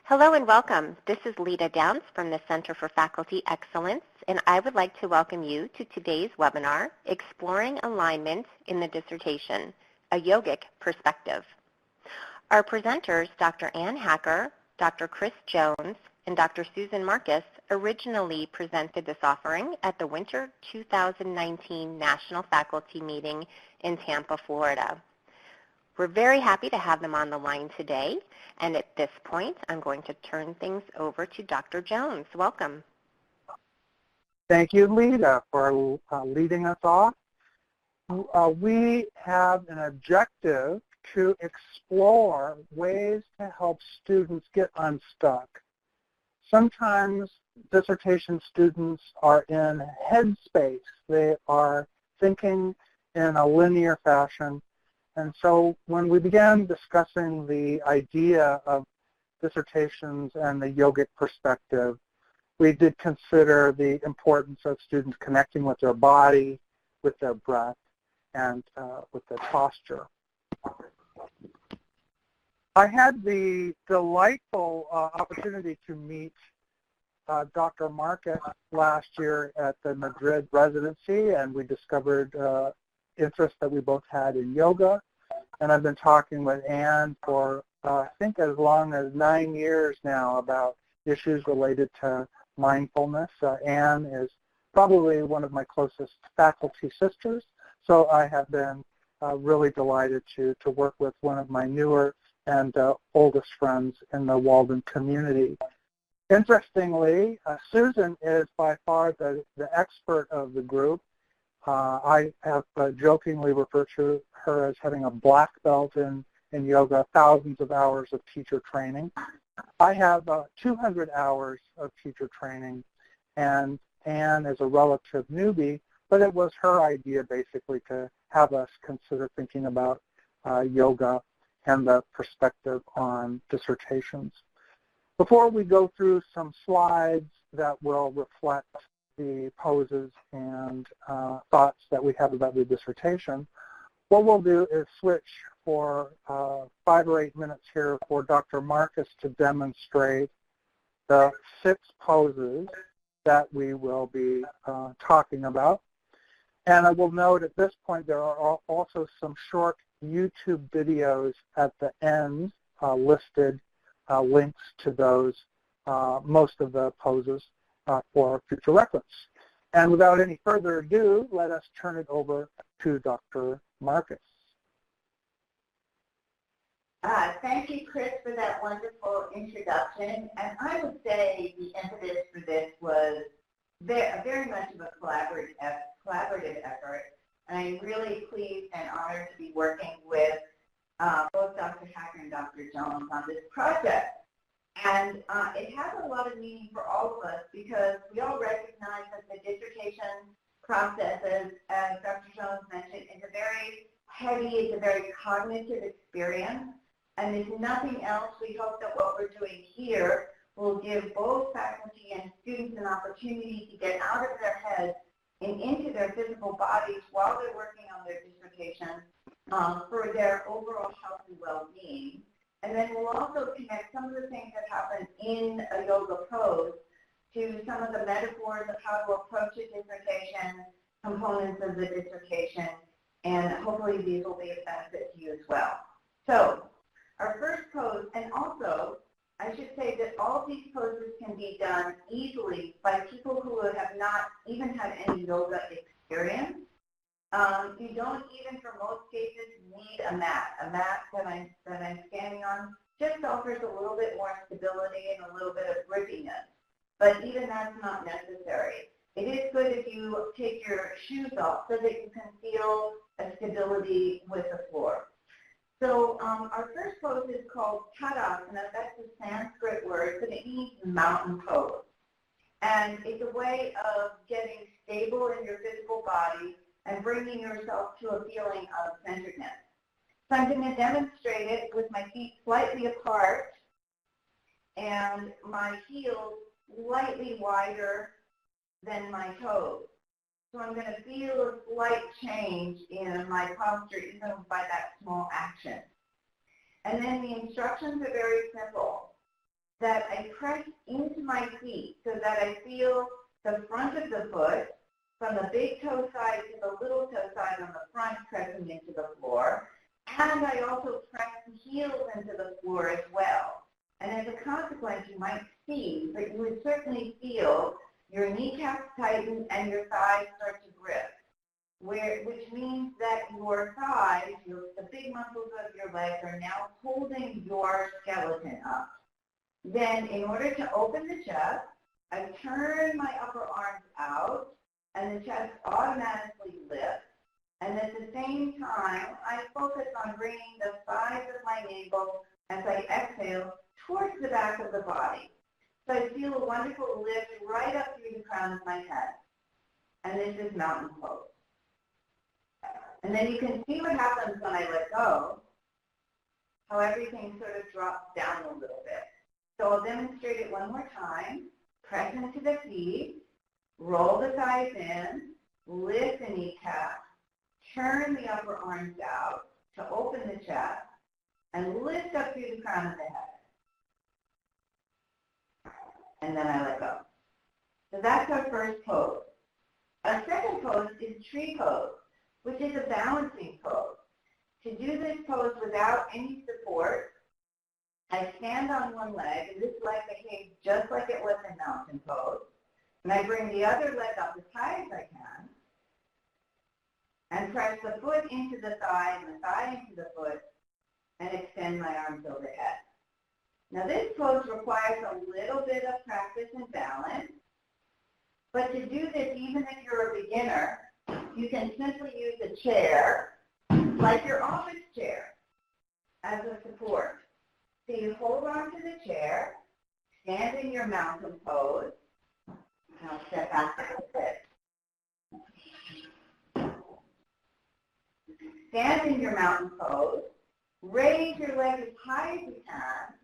Hello and welcome. This is Lita Downs from the Center for Faculty Excellence, and I would like to welcome you to today's webinar, Exploring Alignment in the Dissertation, a Yogic Perspective. Our presenters, Dr. Ann Hacker, Dr. Chris Jones, and Dr. Susan Marcus, originally presented this offering at the Winter 2019 National Faculty Meeting in Tampa, Florida. We're very happy to have them on the line today, and at this point, I'm going to turn things over to Dr. Jones. Welcome. Thank you, Lita, for leading us off. We have an objective to explore ways to help students get unstuck. Sometimes dissertation students are in headspace. They are thinking in a linear fashion. And so when we began discussing the idea of dissertations and the yogic perspective, we did consider the importance of students connecting with their body, with their breath, and with their posture. I had the delightful opportunity to meet Dr. Marcus last year at the Madrid residency, and we discovered interest that we both had in yoga. And I've been talking with Ann for I think as long as 9 years now about issues related to mindfulness. Ann is probably one of my closest faculty sisters, so I have been really delighted to work with one of my newer and oldest friends in the Walden community. Interestingly, Susan is by far the expert of the group. I have jokingly referred to her as having a black belt in yoga, thousands of hours of teacher training. I have 200 hours of teacher training, and Ann is a relative newbie, but it was her idea basically to have us consider thinking about yoga and the perspective on dissertations. Before we go through some slides that will reflect the poses and thoughts that we have about the dissertation, what we'll do is switch for 5 or 8 minutes here for Dr. Marcus to demonstrate the 6 poses that we will be talking about. And I will note at this point there are also some short YouTube videos at the end listed, links to those, most of the poses for future reference. And without any further ado, let us turn it over to Dr. Marcus. Thank you, Chris, for that wonderful introduction. And I would say the impetus for this was very much of a collaborative effort. And I'm really pleased and honored to be working with both Dr. Hacker and Dr. Jones on this project. And it has a lot of meaning for all of us because we all recognize that the dissertation process, as Dr. Jones mentioned, is a very heavy, it's a very cognitive experience. And if nothing else, we hope that what we're doing here will give both faculty and students an opportunity to get out of their heads and into their physical bodies while they're working on their dissertation for their overall health and well-being. And then we'll also connect some of the things that happen in a yoga pose to some of the metaphors of how to approach a dissertation, components of the dissertation, and hopefully these will be of benefit to you as well. So our first pose, and also I should say that all these poses can be done easily by people who have not even had any yoga experience. You don't even, for most cases, need a mat. A mat that I'm standing on just offers a little bit more stability and a little bit of grippiness. But even that's not necessary. It is good if you take your shoes off so that you can feel a stability with the floor. So our first pose is called Tadasana. That's a Sanskrit word, but it means mountain pose. And it's a way of getting stable in your physical body and bringing yourself to a feeling of centeredness. So I'm going to demonstrate it with my feet slightly apart and my heels slightly wider than my toes. So I'm going to feel a slight change in my posture even by that small action. And then the instructions are very simple. that I press into my feet so that I feel the front of the foot from the big toe side to the little toe side on the front pressing into the floor. And I also press the heels into the floor as well. And as a consequence, you might see, but you would certainly feel your kneecaps tighten and your thighs start to grip, which means that your thighs, the big muscles of your legs, are now holding your skeleton up. Then, in order to open the chest, I turn my upper arms out, and the chest automatically lifts. And at the same time, I focus on bringing the sides of my navel as I exhale towards the back of the body. So I feel a wonderful lift right up through the crown of my head. And this is mountain pose. And then you can see what happens when I let go, how everything sort of drops down a little bit. So I'll demonstrate it one more time. Press into the feet, roll the thighs in, lift the kneecap, turn the upper arms out to open the chest, and lift up through the crown of the head. And then I let go. So that's our first pose. Our second pose is tree pose, which is a balancing pose. To do this pose without any support, I stand on one leg, and this leg behaves just like it was in mountain pose. And I bring the other leg up as high as I can, and press the foot into the thigh and the thigh into the foot, and extend my arms overhead. Now this pose requires a little bit of practice and balance, but to do this, even if you're a beginner, you can simply use a chair, like your office chair, as a support. So you hold on to the chair, stand in your mountain pose, and I'll step back a bit. Stand in your mountain pose, raise your leg as high as you can,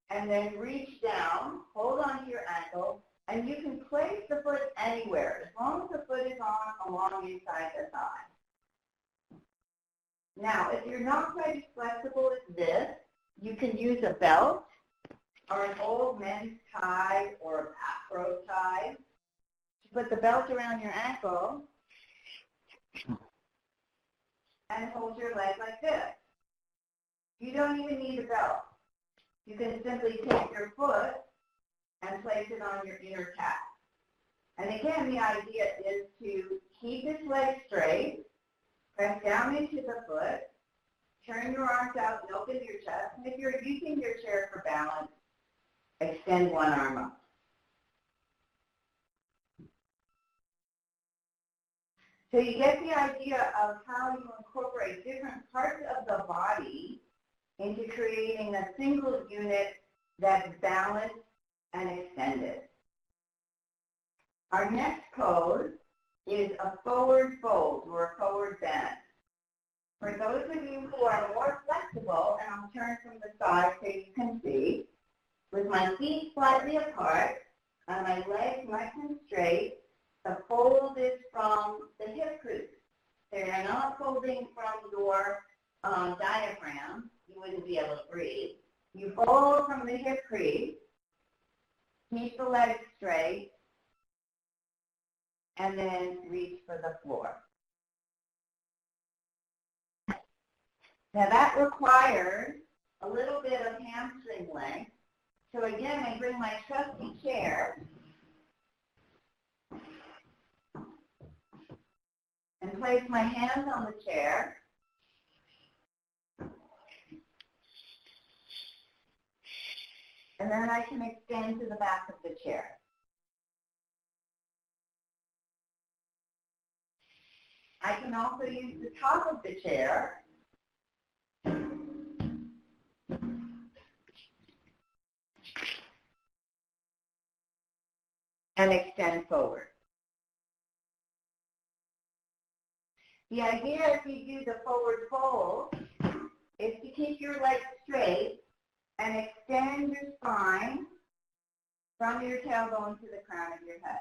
and then reach down, hold on to your ankle, and you can place the foot anywhere, as long as the foot is on along inside the thigh. Now, if you're not quite as flexible as this, you can use a belt or an old men's tie or a Afro tie to put the belt around your ankle and hold your leg like this. You don't even need a belt. You can simply take your foot and place it on your inner calf. And again, the idea is to keep this leg straight, press down into the foot, turn your arms out and open your chest. And if you're using your chair for balance, extend one arm up. So you get the idea of how you incorporate different parts of the body into creating a single unit that's balanced and extended. Our next pose is a forward fold or a forward bend. For those of you who are more flexible, and I'll turn from the side so you can see, with my feet slightly apart and my legs nice and straight, the fold is from the hip crease. So you're not folding from your diaphragm. You wouldn't be able to breathe. You fold from the hip crease, keep the legs straight, and then reach for the floor. Now that requires a little bit of hamstring length. So again, I bring my trusty chair and place my hands on the chair. And then I can extend to the back of the chair. I can also use the top of the chair and extend forward. The idea if you do the forward fold is to keep your legs straight and extend your spine from your tailbone to the crown of your head.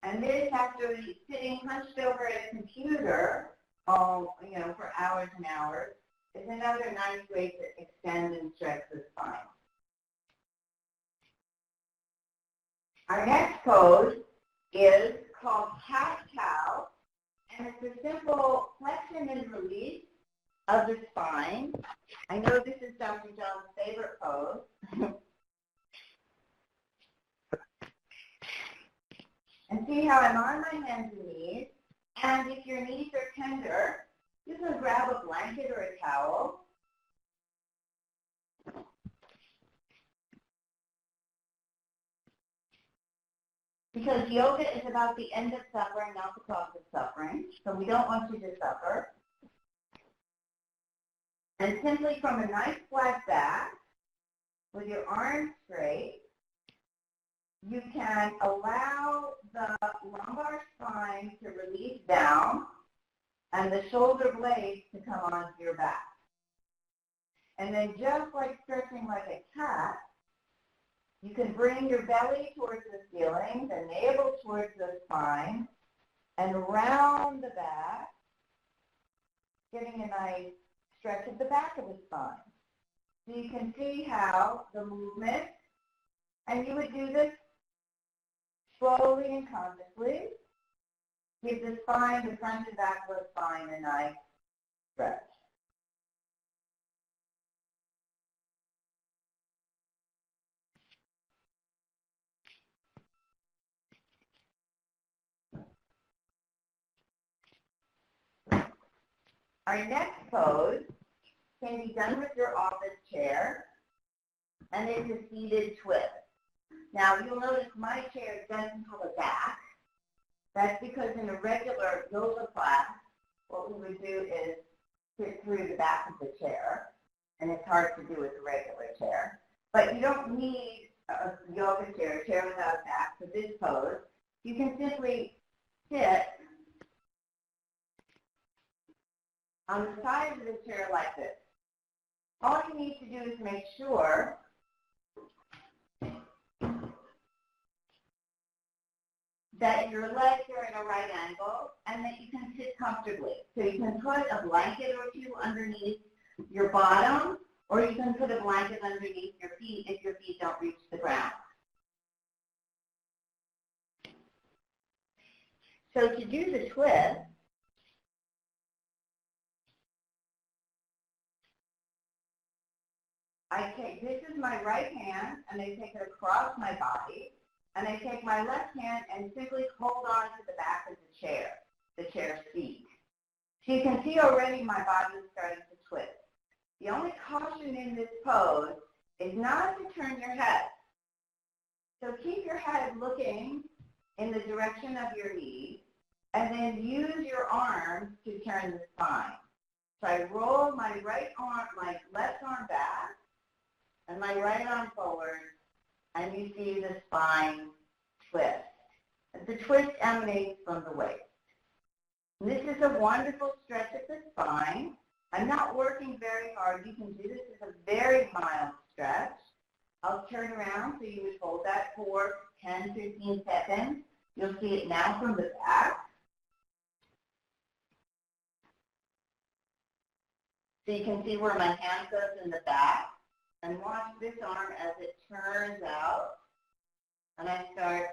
And this, after sitting hunched over a computer for hours and hours, is another nice way to extend and stretch the spine. Our next pose is called cat-cow, and it's a simple flexion and release of the spine. I know this is Dr. John's favorite pose. And see how I'm on my hands and knees, and if your knees are tender, you can grab a blanket or a towel. Because yoga is about the end of suffering, not the cause of suffering. So we don't want you to suffer. And simply from a nice flat back, with your arms straight, you can allow the lumbar spine to release down and the shoulder blades to come onto your back. And then just like stretching like a cat, you can bring your belly towards the ceiling, the navel towards the spine, and round the back, getting a nice stretch of the back of the spine. So you can see how the movement, and you would do this slowly and consciously, give the spine, the front and back of the spine a nice stretch. Our next pose can be done with your office chair, and it's a seated twist. Now, you'll notice my chair doesn't have a back. That's because in a regular yoga class, what we would do is sit through the back of the chair, and it's hard to do with a regular chair. But you don't need a yoga chair, a chair without a back, for this pose. You can simply sit on the side of the chair like this. All you need to do is make sure that your legs are in a right angle and that you can sit comfortably. So you can put a blanket or two underneath your bottom, or you can put a blanket underneath your feet if your feet don't reach the ground. So to do the twist, this is my right hand, and I take it across my body, and I take my left hand and simply hold on to the back of the chair seat. So you can see already my body is starting to twist. The only caution in this pose is not to turn your head. So keep your head looking in the direction of your knees, and then use your arms to turn the spine. So I roll my left arm back, and my right arm forward, and you see the spine twist. The twist emanates from the waist. And this is a wonderful stretch of the spine. I'm not working very hard. You can do this as a very mild stretch. I'll turn around so you would hold that for 10, 15 seconds. You'll see it now from the back. So you can see where my hand goes in the back. And watch this arm as it turns out, and I start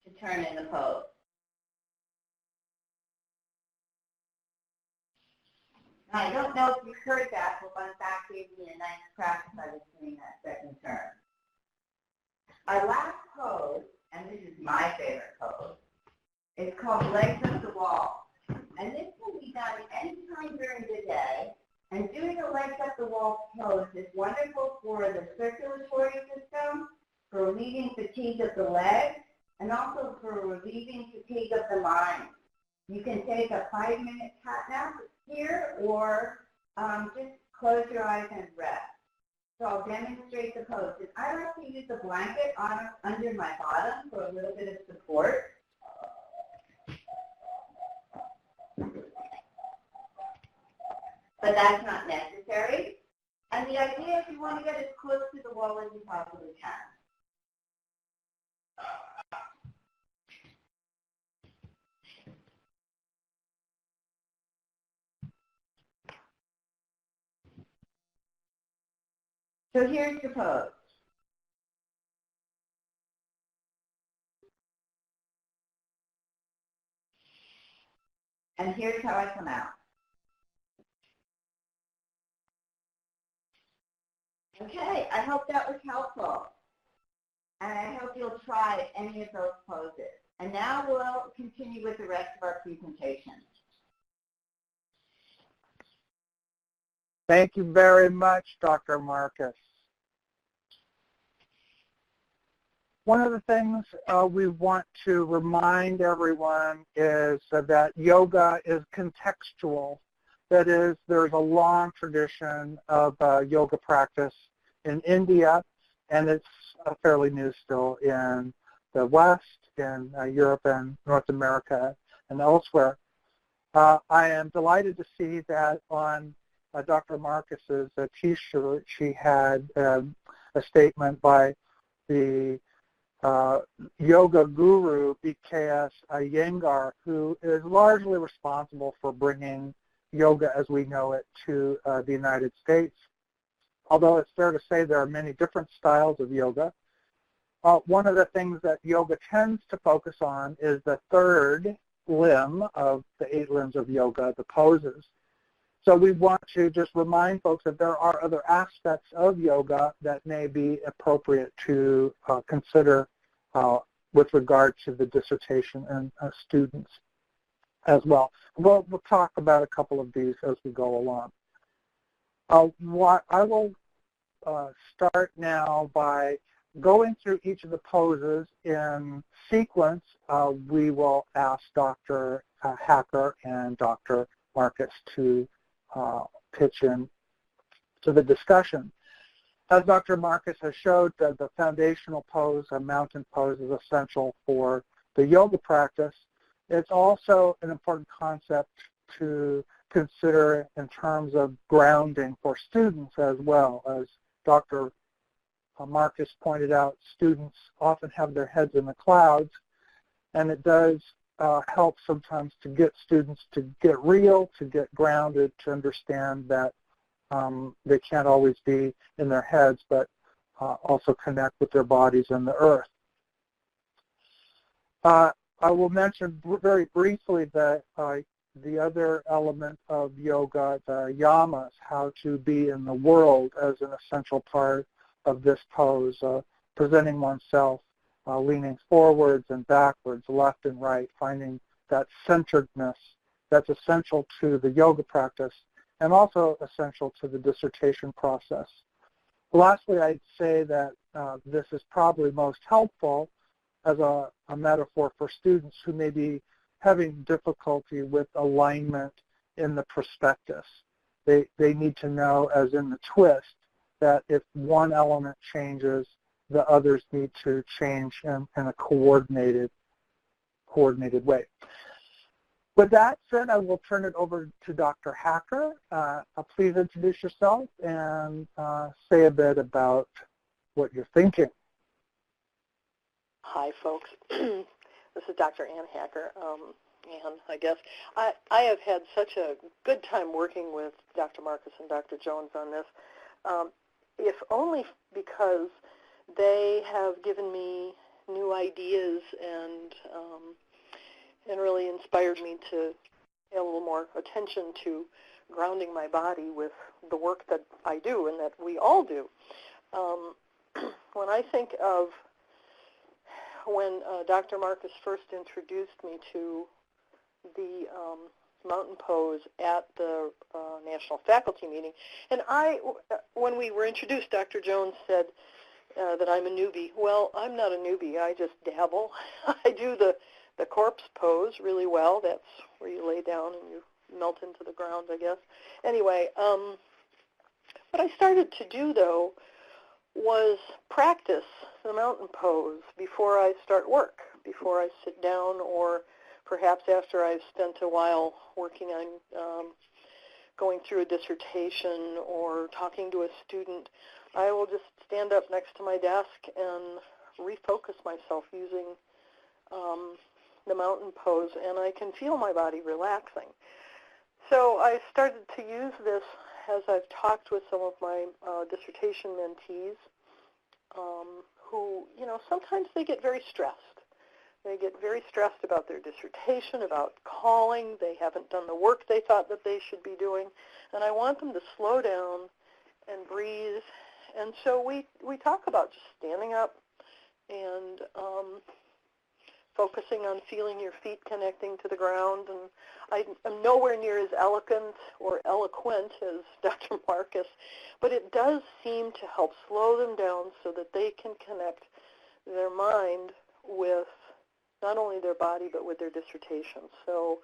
to turn in the pose. Now, I don't know if you heard that, but my back gave me a nice crack as I was doing that second turn. Our last pose, and this is my favorite pose, is called legs up the wall. And this can be done anytime during the day. And doing a legs up the wall pose is wonderful for the circulatory system, for relieving fatigue of the legs, and also for relieving fatigue of the mind. You can take a 5-minute cat nap here, or just close your eyes and rest. So I'll demonstrate the pose. And I like to use a blanket under my bottom for a little bit of support. But that's not necessary. And the idea is you want to get as close to the wall as you possibly can. So here's the pose. And here's how I come out. Okay, I hope that was helpful. And I hope you'll try any of those poses. And now we'll continue with the rest of our presentation. Thank you very much, Dr. Marcus. One of the things we want to remind everyone is that yoga is contextual. That is, there's a long tradition of yoga practice in India, and it's fairly new still in the West, in Europe and North America and elsewhere. I am delighted to see that on Dr. Marcus's T-shirt, she had a statement by the yoga guru BKS Iyengar, who is largely responsible for bringing yoga as we know it to the United States. Although it's fair to say there are many different styles of yoga. One of the things that yoga tends to focus on is the third limb of the 8 limbs of yoga, the poses. So we want to just remind folks that there are other aspects of yoga that may be appropriate to consider with regard to the dissertation and students as well. We'll talk about a couple of these as we go along. I will start now by going through each of the poses in sequence. We will ask Dr. Hacker and Dr. Marcus to pitch in to the discussion. As Dr. Marcus has showed, the foundational pose, a mountain pose, is essential for the yoga practice. It's also an important concept to consider in terms of grounding for students as well. As Dr. Marcus pointed out, students often have their heads in the clouds, and it does help sometimes to get students to get real, to get grounded, to understand that they can't always be in their heads, but also connect with their bodies and the earth. I will mention very briefly that the other element of yoga, the yamas, how to be in the world, as an essential part of this pose, presenting oneself, leaning forwards and backwards, left and right, finding that centeredness that's essential to the yoga practice and also essential to the dissertation process. Lastly, I'd say that this is probably most helpful as a metaphor for students who may be having difficulty with alignment in the prospectus. They need to know, as in the twist, that if one element changes, the others need to change in a coordinated way. With that said, I will turn it over to Dr. Hacker. Please introduce yourself and say a bit about what you're thinking. Hi, folks. This is Dr. Ann Hacker. Ann, I guess. I have had such a good time working with Dr. Marcus and Dr. Jones on this, if only because they have given me new ideas and really inspired me to pay a little more attention to grounding my body with the work that I do and that we all do. When I think of when Dr. Marcus first introduced me to the mountain pose at the National Faculty Meeting, and when we were introduced, Dr. Jones said that I'm a newbie. Well, I'm not a newbie. I just dabble. I do the corpse pose really well. That's where you lay down and you melt into the ground, I guess. Anyway, what I started to do, though, was practice the mountain pose before I start work, before I sit down, or perhaps after I've spent a while working on going through a dissertation or talking to a student. I will just stand up next to my desk and refocus myself using the mountain pose, and I can feel my body relaxing. So I started to use this as I've talked with some of my dissertation mentees who, sometimes they get very stressed. They get very stressed about their dissertation, about calling. They haven't done the work they thought that they should be doing. And I want them to slow down and breathe. And so we talk about just standing up and focusing on feeling your feet connecting to the ground. And I'm nowhere near as eloquent or eloquent as Dr. Marcus, but it does seem to help slow them down so that they can connect their mind with not only their body but with their dissertation. So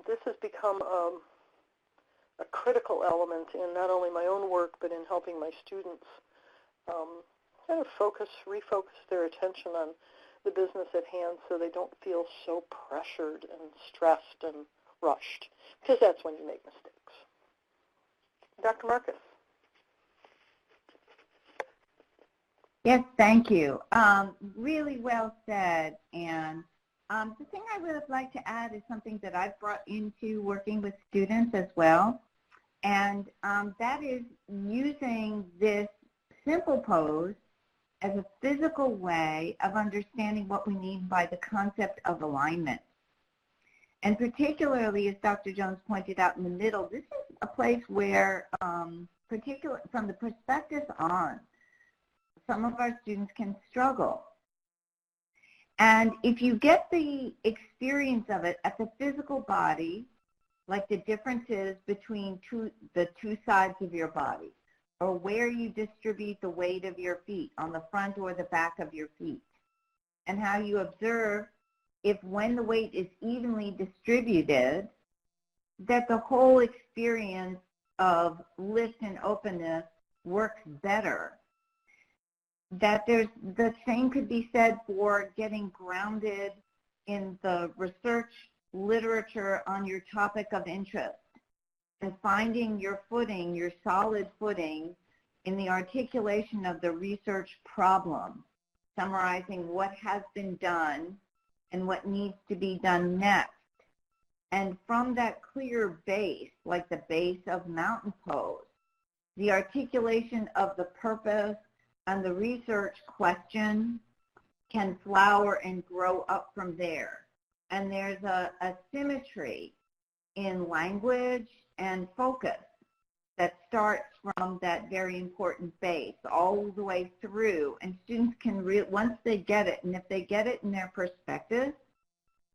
this has become a critical element in not only my own work but in helping my students kind of refocus their attention on the business at hand so they don't feel so pressured and stressed and rushed, because that's when you make mistakes. Dr. Marcus. Yes, thank you. Really well said. And the thing I would like to add is something that I've brought into working with students as well, and that is using this simple pose as a physical way of understanding what we mean by the concept of alignment. And particularly, as Dr. Jones pointed out in the middle, this is a place where, particularly from the perspective on, some of our students can struggle. And if you get the experience of it at the physical body, like the differences between the two sides of your body, or where you distribute the weight of your feet, on the front or the back of your feet, and how you observe if when the weight is evenly distributed, that the whole experience of lift and openness works better. That the same could be said for getting grounded in the research literature on your topic of interest and finding your footing, your solid footing in the articulation of the research problem, summarizing what has been done and what needs to be done next. And from that clear base, like the base of mountain pose, the articulation of the purpose and the research question can flower and grow up from there. And there's a symmetry in language and focus that starts from that very important base all the way through. And students can, once they get it, and if they get it in their perspective,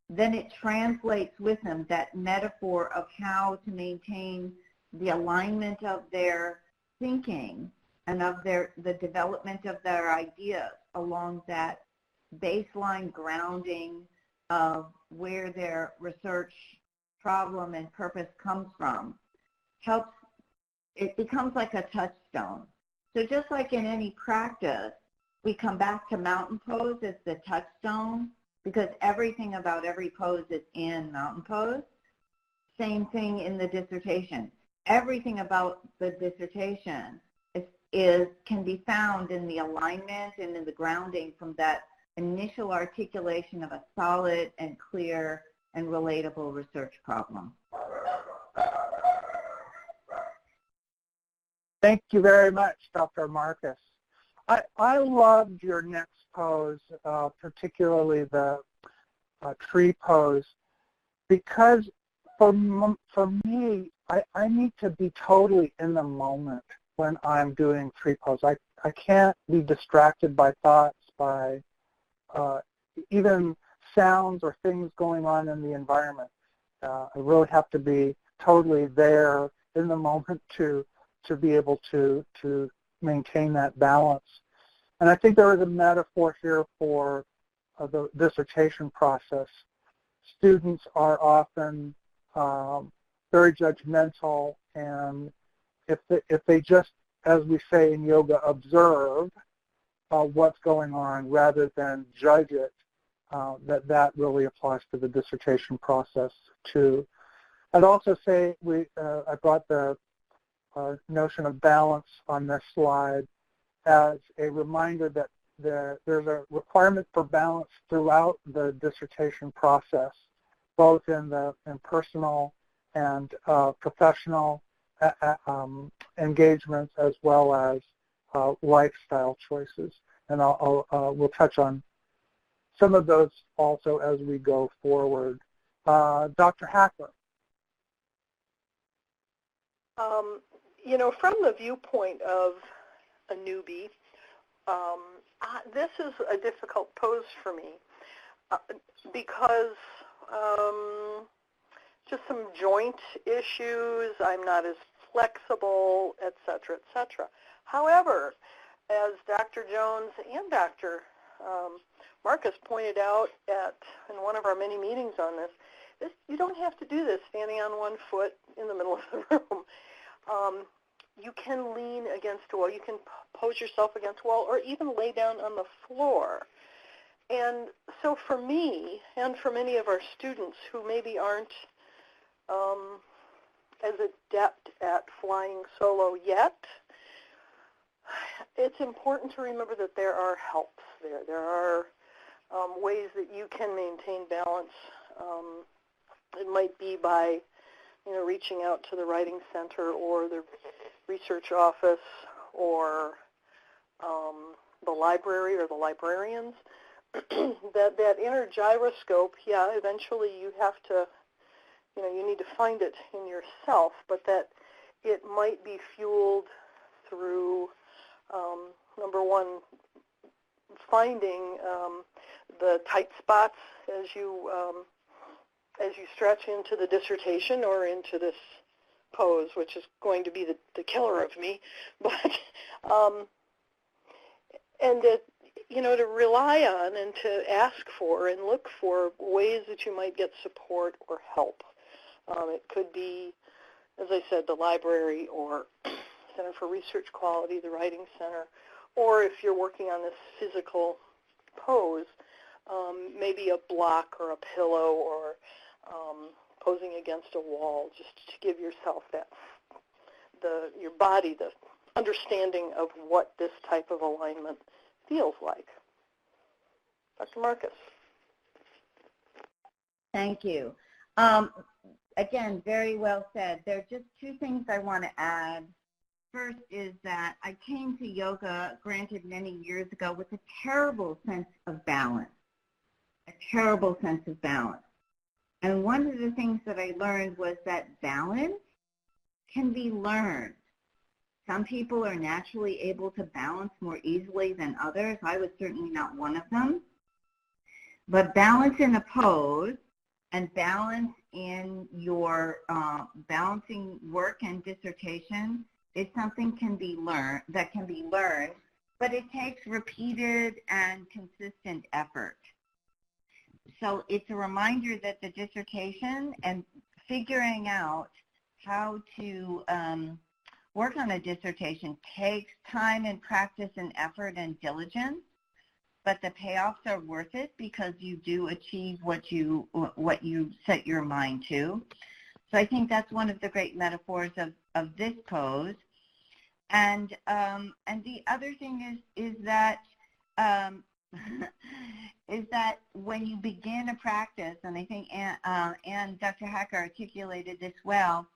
then it translates with them that metaphor of how to maintain the alignment of their thinking and of the development of their ideas along that baseline grounding of where their research problem and purpose comes from. It becomes like a touchstone. So just like in any practice, we come back to mountain pose as the touchstone because everything about every pose is in mountain pose. Same thing in the dissertation. Everything about the dissertation can be found in the alignment and in the grounding from that initial articulation of a solid and clear and relatable research problem. Thank you very much, Dr. Marcus. I loved your next pose, particularly the tree pose, because for me, I need to be totally in the moment when I'm doing tree pose. I can't be distracted by thoughts, by even sounds or things going on in the environment. I really have to be totally there in the moment to be able to maintain that balance. And I think there is a metaphor here for the dissertation process. Students are often very judgmental, and if they just, as we say in yoga, observe what's going on rather than judge it, that really applies to the dissertation process too. I'd also say I brought the notion of balance on this slide as a reminder that there's a requirement for balance throughout the dissertation process, both in personal and professional engagements as well as lifestyle choices. And we'll touch on some of those also as we go forward. Dr. Hacker. From the viewpoint of a newbie, this is a difficult pose for me because just some joint issues, I'm not as flexible, et cetera, et cetera. However, as Dr. Jones and Dr. Marcus pointed out in one of our many meetings on this, you don't have to do this standing on one foot in the middle of the room. You can lean against a wall. You can pose yourself against a wall or even lay down on the floor. And so for me and for many of our students who maybe aren't as adept at flying solo yet, it's important to remember that there are helps there. There are ways that you can maintain balance. It might be by reaching out to the writing center or the research office or the library or the librarians. that inner gyroscope, eventually you have to, you need to find it in yourself, but that it might be fueled through, number one, finding the tight spots as you stretch into the dissertation or into this pose, which is going to be the killer of me, but and that to rely on and to ask for and look for ways that you might get support or help. It could be, as I said, the library or Center for Research Quality, the Writing Center, or if you're working on this physical pose, maybe a block or a pillow or posing against a wall, just to give yourself your body the understanding of what this type of alignment feels like. Dr. Marcus. Thank you. Again, very well said. There are just two things I want to add. First is that I came to yoga, granted many years ago, with a terrible sense of balance, And one of the things that I learned was that balance can be learned. Some people are naturally able to balance more easily than others. I was certainly not one of them. But balance in a pose and balance in your balancing work and dissertation is something that can be learned, but it takes repeated and consistent effort. So it's a reminder that the dissertation and figuring out how to work on a dissertation takes time and practice and effort and diligence, but the payoffs are worth it because you do achieve what you set your mind to. So I think that's one of the great metaphors of this pose. And the other thing is that is that when you begin a practice, and I think and Dr. Hacker articulated this well,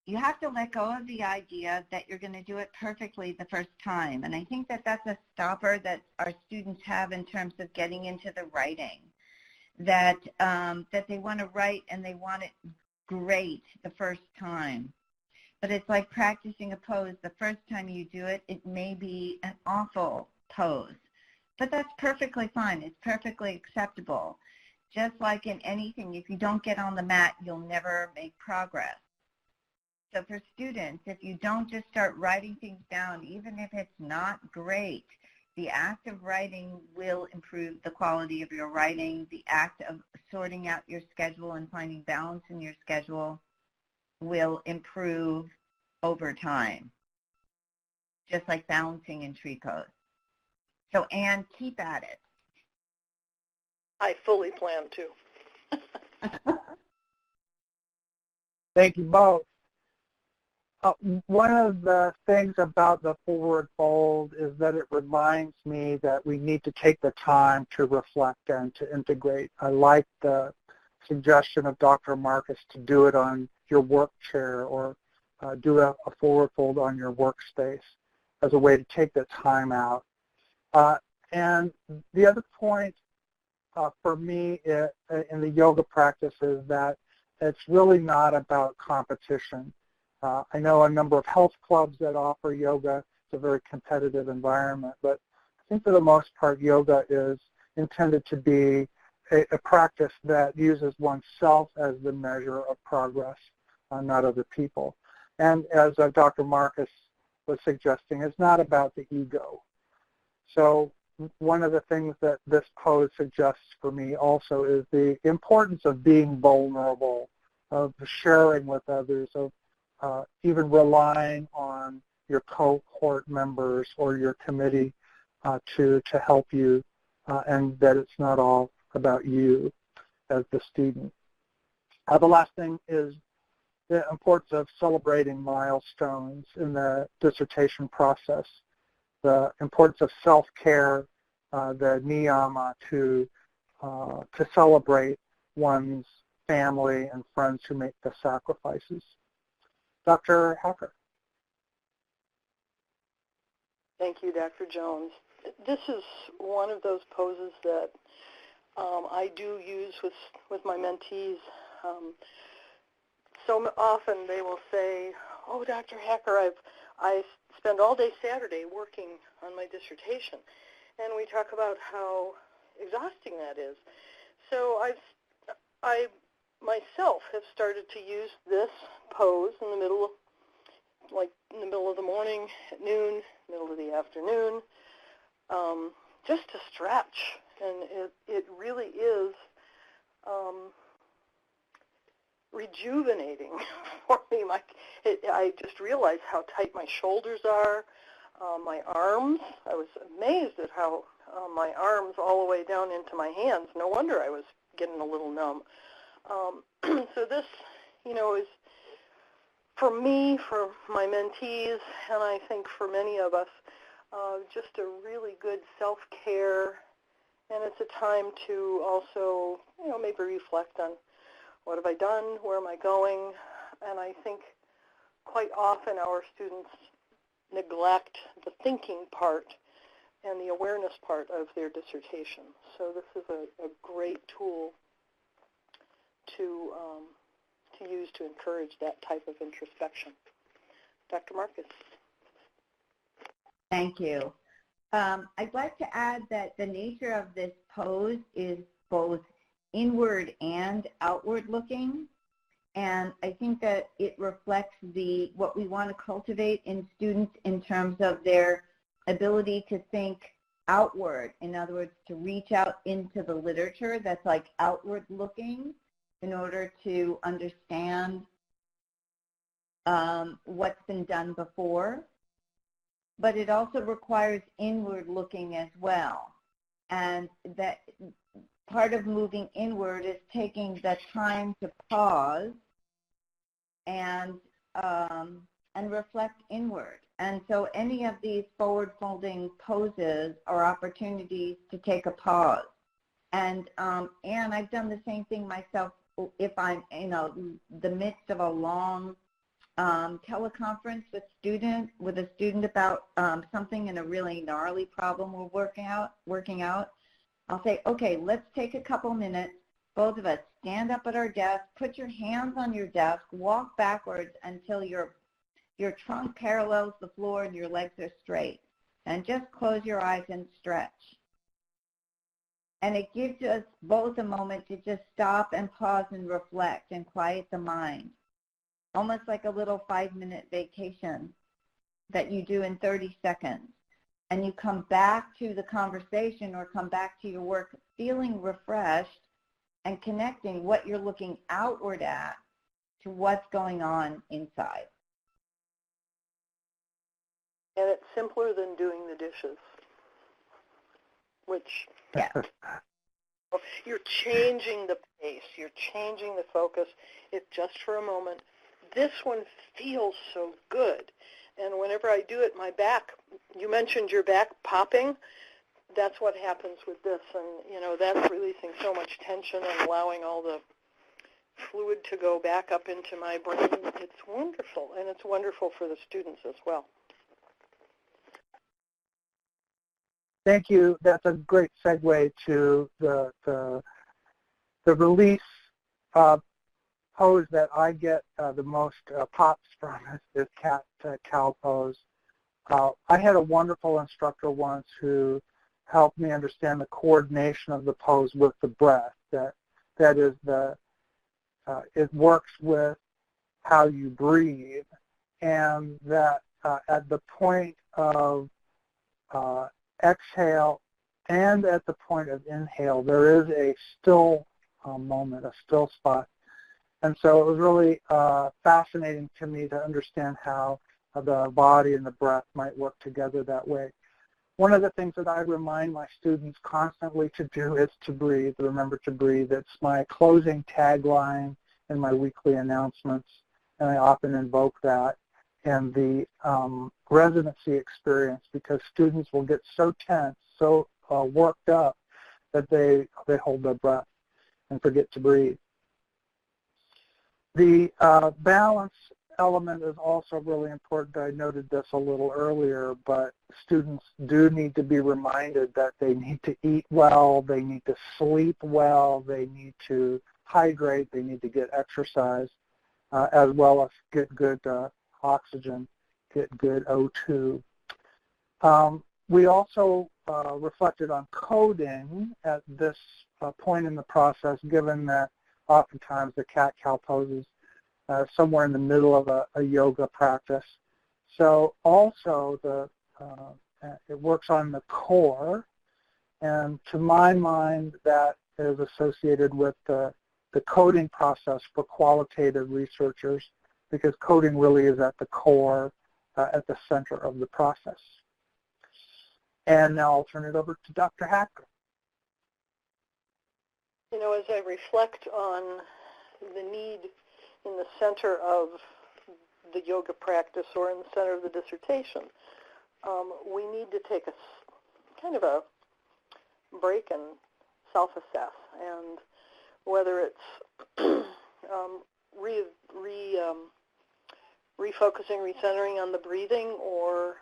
you have to let go of the idea that you're going to do it perfectly the first time. And I think that that's a stopper that our students have in terms of getting into the writing, that they want to write and they want it great the first time. But it's like practicing a pose. The first time you do it, it may be an awful pose. But that's perfectly fine. It's perfectly acceptable. Just like in anything, if you don't get on the mat, you'll never make progress. So for students, if you don't just start writing things down, even if it's not great, the act of writing will improve the quality of your writing. The act of sorting out your schedule and finding balance in your schedule will improve over time, just like balancing in tree pose. So, Anne, keep at it. I fully plan to. Thank you both. One of the things about the forward fold is that it reminds me that we need to take the time to reflect and to integrate. I like the suggestion of Dr. Marcus to do it on your work chair or do a forward fold on your workspace as a way to take the time out. And the other point for me in the yoga practice is that it's really not about competition. I know a number of health clubs that offer yoga. It's a very competitive environment, but I think for the most part, yoga is intended to be a practice that uses oneself as the measure of progress, not other people. And as Dr. Marcus was suggesting, it's not about the ego. So one of the things that this pose suggests for me also is the importance of being vulnerable, of sharing with others, of even relying on your cohort members or your committee to help you, and that it's not all about you as the student. The last thing is the importance of celebrating milestones in the dissertation process, the importance of self-care, the niyama to celebrate one's family and friends who make the sacrifices. Dr. Hacker. Thank you, Dr. Jones. This is one of those poses that I do use with my mentees. So often they will say, "Oh, Dr. Hacker, I spend all day Saturday working on my dissertation," and we talk about how exhausting that is. So I myself have started to use this pose in the middle of the morning, at noon, middle of the afternoon, just to stretch. And it really is rejuvenating for me. I just realized how tight my shoulders are, my arms. I was amazed at how my arms all the way down into my hands. No wonder I was getting a little numb. So this, is for me, for my mentees, and I think for many of us, just a really good self-care, and it's a time to also, maybe reflect on what have I done, where am I going, and I think quite often our students neglect the thinking part and the awareness part of their dissertation. So this is a great tool to use to encourage that type of introspection. Dr. Marcus. Thank you. I'd like to add that the nature of this pose is both inward and outward looking, and I think that it reflects what we want to cultivate in students in terms of their ability to think outward. In other words, to reach out into the literature that's like outward looking in order to understand what's been done before. But it also requires inward looking as well. And that part of moving inward is taking the time to pause and reflect inward. And so any of these forward-folding poses are opportunities to take a pause. And I've done the same thing myself if I'm in the midst of a long teleconference with a student about something in a really gnarly problem we're working out. I'll say, okay, let's take a couple minutes. Both of us stand up at our desk, put your hands on your desk, walk backwards until your trunk parallels the floor and your legs are straight. And just close your eyes and stretch. And it gives us both a moment to just stop and pause and reflect and quiet the mind. Almost like a little 5-minute vacation that you do in 30 seconds. And you come back to the conversation or come back to your work feeling refreshed and connecting what you're looking outward at to what's going on inside. And it's simpler than doing the dishes, which you're changing the pace, you're changing the focus, if just for a moment. This one feels so good. And whenever I do it, my back, you mentioned your back popping, that's what happens with this. And, that's releasing so much tension and allowing all the fluid to go back up into my brain. It's wonderful, and it's wonderful for the students as well. Thank you. That's a great segue to the release pose that I get the most pops from is cat-cow pose. I had a wonderful instructor once who helped me understand the coordination of the pose with the breath. That is it works with how you breathe, and that at the point of exhale and at the point of inhale, there is a still moment, a still spot. And so it was really fascinating to me to understand how the body and the breath might work together that way. One of the things that I remind my students constantly to do is to breathe, remember to breathe. It's my closing tagline in my weekly announcements, and I often invoke that in the residency experience because students will get so tense, so worked up that they hold their breath and forget to breathe. The balance element is also really important. I noted this a little earlier, but students do need to be reminded that they need to eat well, they need to sleep well, they need to hydrate, they need to get exercise, as well as get good oxygen, get good O2. We also reflected on coding at this point in the process, given that oftentimes the cat-cow poses somewhere in the middle of a yoga practice. So also it works on the core, and to my mind that is associated with the coding process for qualitative researchers, because coding really is at the core, at the center of the process. And now I'll turn it over to Dr. Hacker. You know, as I reflect on the need in the center of the yoga practice or in the center of the dissertation, we need to take a kind of a break and self-assess. And whether it's refocusing, recentering on the breathing, or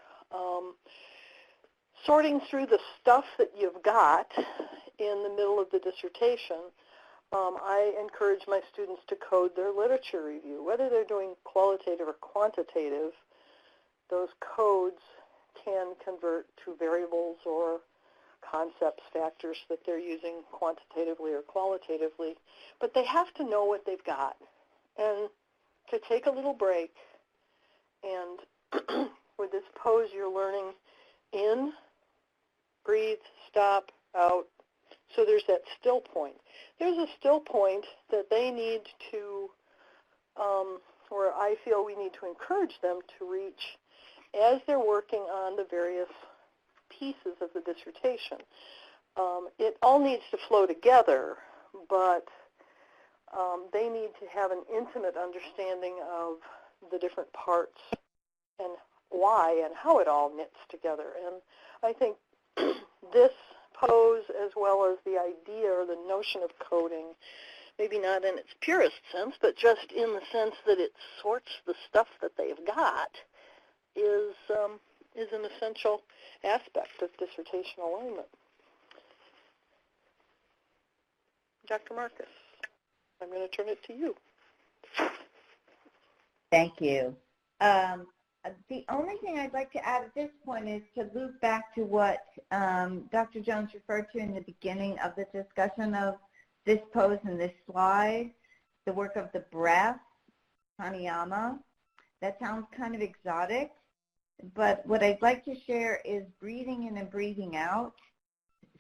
sorting through the stuff that you've got in the middle of the dissertation, I encourage my students to code their literature review. Whether they're doing qualitative or quantitative, those codes can convert to variables or concepts, factors that they're using quantitatively or qualitatively. But they have to know what they've got and to take a little break. And with this pose, you're learning in, breathe, stop, out. So there's that still point. There's a still point that they need to, where I feel we need to encourage them to reach as they're working on the various pieces of the dissertation. It all needs to flow together, but they need to have an intimate understanding of the different parts and why and how it all knits together. And I think this pose, as well as the idea or the notion of coding, maybe not in its purest sense, but just in the sense that it sorts the stuff that they've got, is an essential aspect of dissertation alignment. Dr. Marcus, I'm going to turn it to you. Thank you. The only thing I'd like to add at this point is to loop back to what Dr. Jones referred to in the beginning of the discussion of this pose and this slide, the work of the breath, pranayama. That sounds kind of exotic, but what I'd like to share is breathing in and breathing out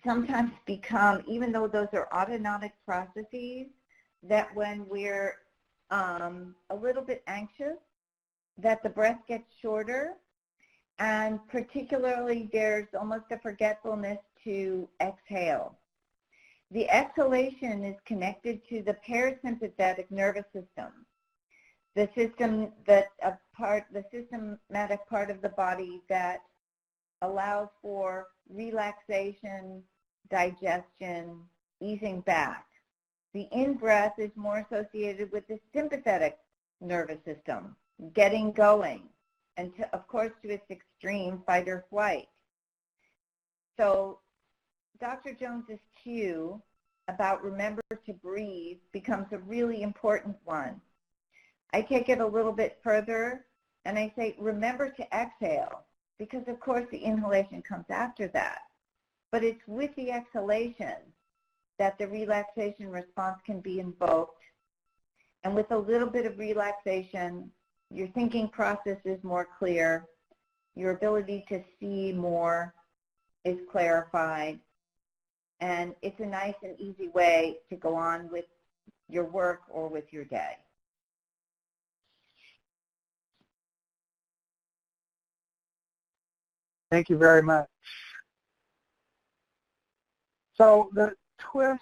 sometimes become, even though those are autonomic processes, that when we're a little bit anxious, that the breath gets shorter, and particularly there's almost a forgetfulness to exhale. The exhalation is connected to the parasympathetic nervous system, the system that the systematic part of the body that allows for relaxation, digestion, easing back. The in-breath is more associated with the sympathetic nervous system, getting going, and of course to its extreme, fight or flight. So Dr. Jones's cue about remember to breathe becomes a really important one. I take it a little bit further and I say remember to exhale, because of course the inhalation comes after that. But it's with the exhalation that the relaxation response can be invoked. And with a little bit of relaxation, your thinking process is more clear, your ability to see more is clarified, and it's a nice and easy way to go on with your work or with your day. Thank you very much. So the twist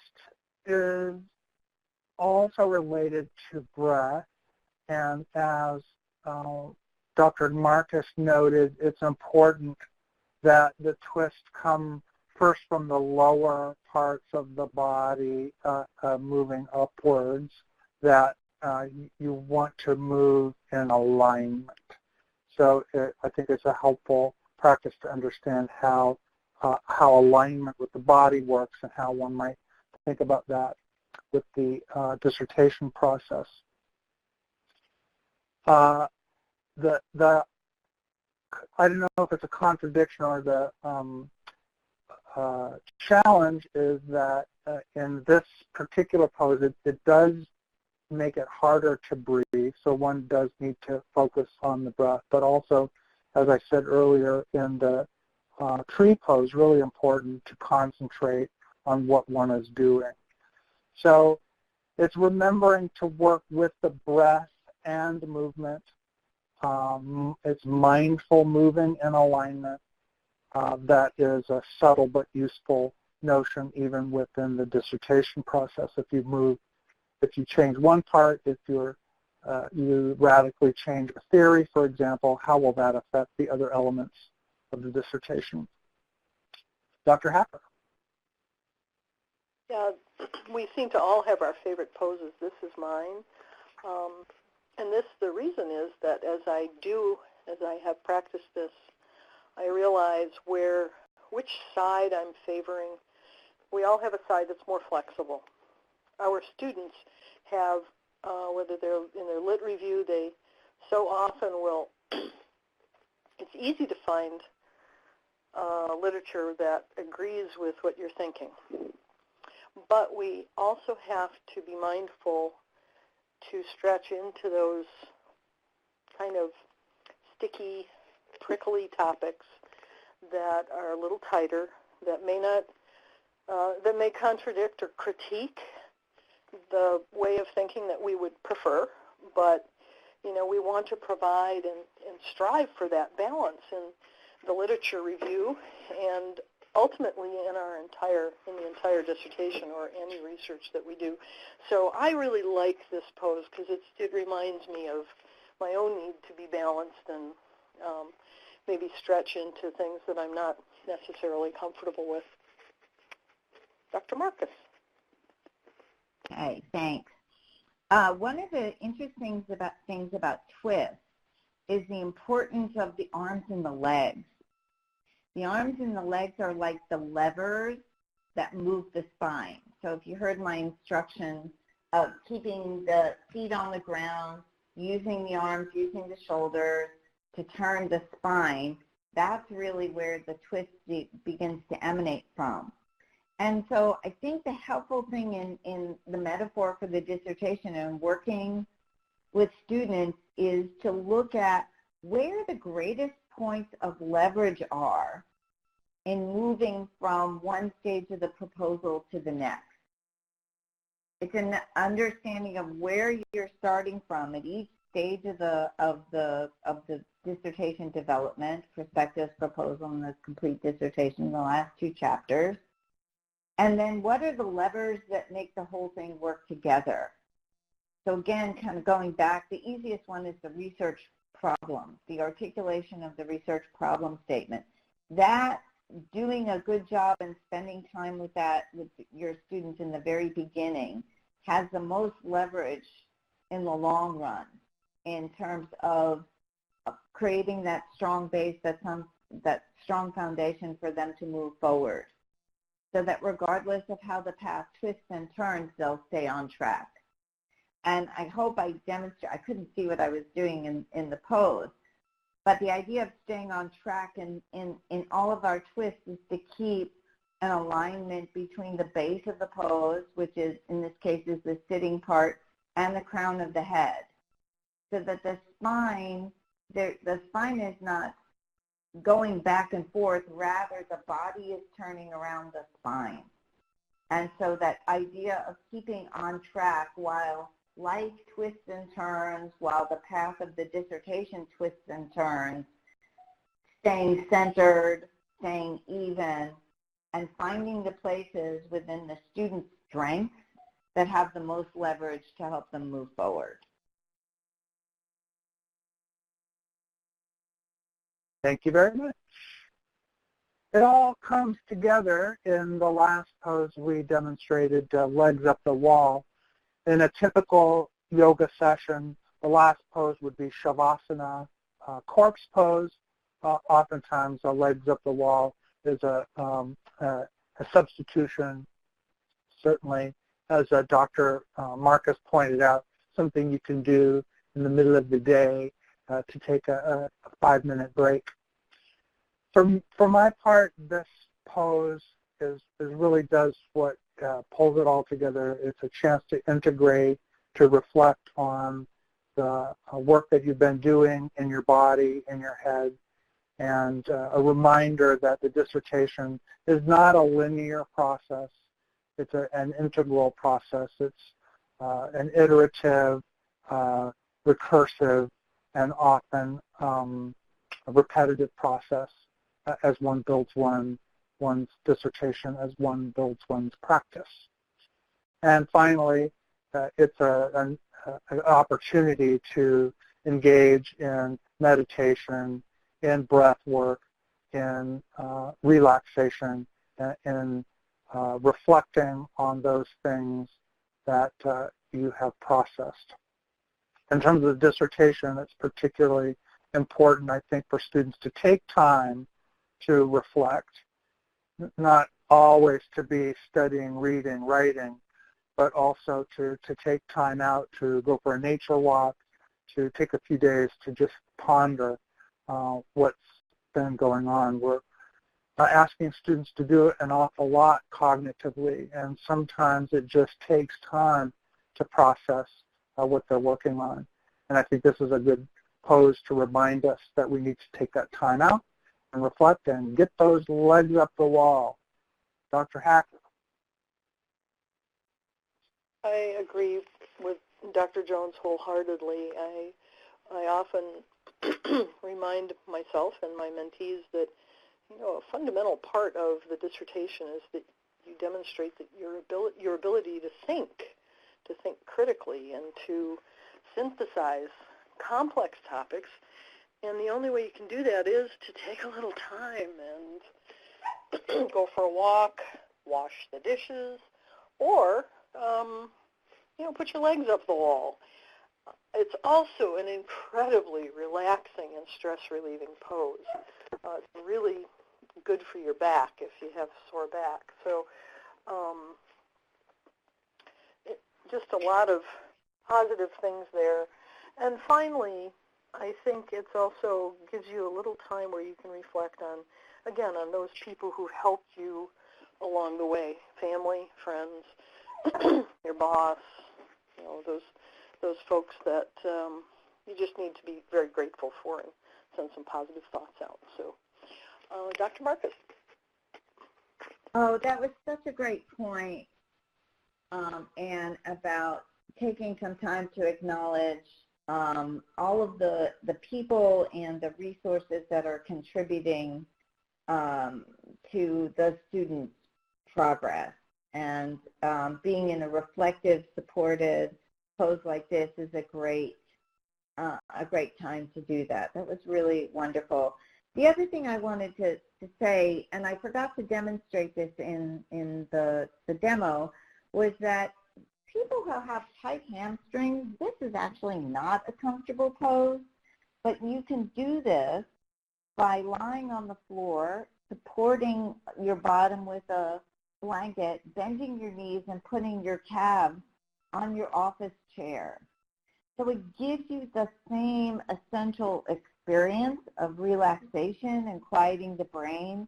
is also related to breath, and as Dr. Marcus noted, it's important that the twist come first from the lower parts of the body, moving upwards, that you want to move in alignment. So I think it's a helpful practice to understand how alignment with the body works and how one might think about that with the dissertation process. I don't know if it's a contradiction or the challenge is that in this particular pose, it does make it harder to breathe, so one does need to focus on the breath, but also, as I said earlier, in the tree pose, really important to concentrate on what one is doing. So it's remembering to work with the breath and movement. It's mindful moving in alignment. That is a subtle but useful notion even within the dissertation process. If you change one part, if you radically change a theory, for example, how will that affect the other elements of the dissertation? Dr. Hacker. Yeah, we seem to all have our favorite poses. This is mine. And the reason is that as I have practiced this, I realize which side I'm favoring. We all have a side that's more flexible. Our students have, whether they're in their lit review, they so often will, it's easy to find literature that agrees with what you're thinking. But we also have to be mindful to stretch into those kind of sticky, prickly topics that are a little tighter, that may contradict or critique the way of thinking that we would prefer, but we want to provide and strive for that balance in the literature review and ultimately in the entire dissertation or any research that we do. So I really like this pose because it reminds me of my own need to be balanced and maybe stretch into things that I'm not necessarily comfortable with. Dr. Marcus. Okay, thanks. One of the interesting things about twist is the importance of the arms and the legs. The arms and the legs are like the levers that move the spine. So if you heard my instructions of keeping the feet on the ground, using the arms, using the shoulders to turn the spine, that's really where the twist begins to emanate from. And so I think the helpful thing in the metaphor for the dissertation and working with students is to look at where the greatest points of leverage are in moving from one stage of the proposal to the next. It's an understanding of where you're starting from at each stage of the dissertation development, perspectives, proposal, and the complete dissertation, the last two chapters. And then what are the levers that make the whole thing work together? So again, kind of going back, the easiest one is the research problem, the articulation of the research problem statement. That, doing a good job and spending time with that with your students in the very beginning has the most leverage in the long run in terms of creating that strong base that that strong foundation for them to move forward, so that regardless of how the path twists and turns, they'll stay on track. And I hope I demonstrate, I couldn't see what I was doing in the pose, but the idea of staying on track in all of our twists is to keep an alignment between the base of the pose, which is, in this case, is the sitting part, and the crown of the head, so that the spine is not going back and forth, rather the body is turning around the spine. And so that idea of keeping on track while life twists and turns, while the path of the dissertation twists and turns, staying centered, staying even, and finding the places within the student's strengths that have the most leverage to help them move forward. Thank you very much. It all comes together in the last pose we demonstrated, legs up the wall. In a typical yoga session, the last pose would be Shavasana, corpse pose. Oftentimes, the legs up the wall is a substitution, certainly, as Dr. Marcus pointed out, something you can do in the middle of the day to take a 5-minute break. For my part, this pose really does what pulls it all together. It's a chance to integrate, to reflect on the work that you've been doing in your body, in your head, and a reminder that the dissertation is not a linear process. It's an integral process. It's an iterative, recursive, and often a repetitive process as one builds one's dissertation, as one builds one's practice. And finally, it's an opportunity to engage in meditation, in breath work, in relaxation, in reflecting on those things that you have processed. In terms of the dissertation, it's particularly important, I think, for students to take time to reflect, not always to be studying, reading, writing, but also to take time out to go for a nature walk, to take a few days to just ponder what's been going on. We're asking students to do an awful lot cognitively, and sometimes it just takes time to process what they're working on. And I think this is a good pose to remind us that we need to take that time out and reflect and get those legs up the wall. Dr. Hacker. I agree with Dr. Jones wholeheartedly. I often remind myself and my mentees that, you know, a fundamental part of the dissertation is that you demonstrate that your ability to think critically and to synthesize complex topics. And the only way you can do that is to take a little time and go for a walk, wash the dishes, or put your legs up the wall. It's also an incredibly relaxing and stress-relieving pose. It's really good for your back if you have sore back. So just a lot of positive things there. And finally, I think it also gives you a little time where you can reflect on, again, on those people who helped you along the way, family, friends, your boss, those folks that you just need to be very grateful for and send some positive thoughts out. So, Dr. Marcus. Oh, that was such a great point, and about taking some time to acknowledge all of the people and the resources that are contributing to the students' progress. And being in a reflective, supportive pose like this is a great time to do that. That was really wonderful. The other thing I wanted to say, and I forgot to demonstrate this in the demo, was that people who have tight hamstrings, this is actually not a comfortable pose, but you can do this by lying on the floor, supporting your bottom with a blanket, bending your knees, and putting your calves on your office chair. So it gives you the same essential experience of relaxation and quieting the brain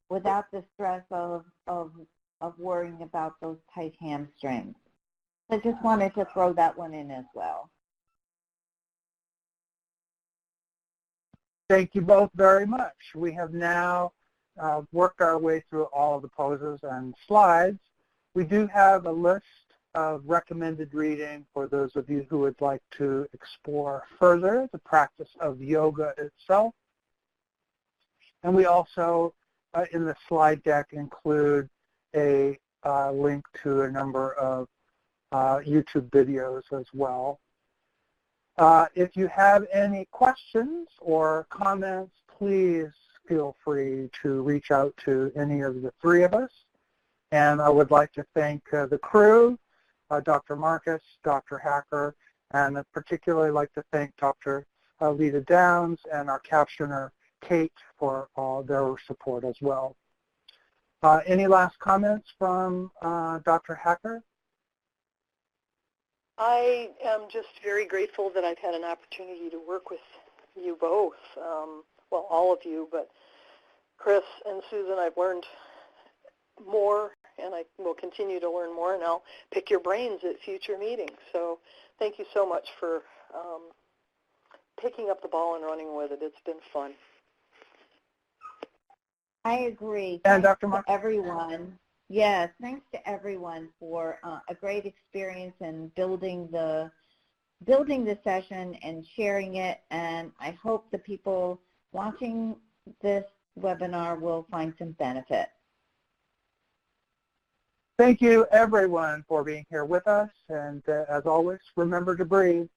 without the stress of worrying about those tight hamstrings. I just wanted to throw that one in as well. Thank you both very much. We have now worked our way through all of the poses and slides. We do have a list of recommended reading for those of you who would like to explore further the practice of yoga itself. And we also, in the slide deck, include a link to a number of YouTube videos as well. If you have any questions or comments, please feel free to reach out to any of the three of us. And I would like to thank the crew, Dr. Marcus, Dr. Hacker, and I'd particularly like to thank Dr. Lita Downs and our captioner, Kate, for all their support as well. Any last comments from Dr. Hacker? I am just very grateful that I've had an opportunity to work with you both. Well, all of you, but Chris and Susan, I've learned more, and I will continue to learn more, and I'll pick your brains at future meetings. So thank you so much for picking up the ball and running with it. It's been fun. I agree. And thanks Dr. Mark? to everyone. Yes, thanks to everyone for a great experience in building the session and sharing it. And I hope the people watching this webinar will find some benefit. Thank you, everyone, for being here with us. And as always, remember to breathe.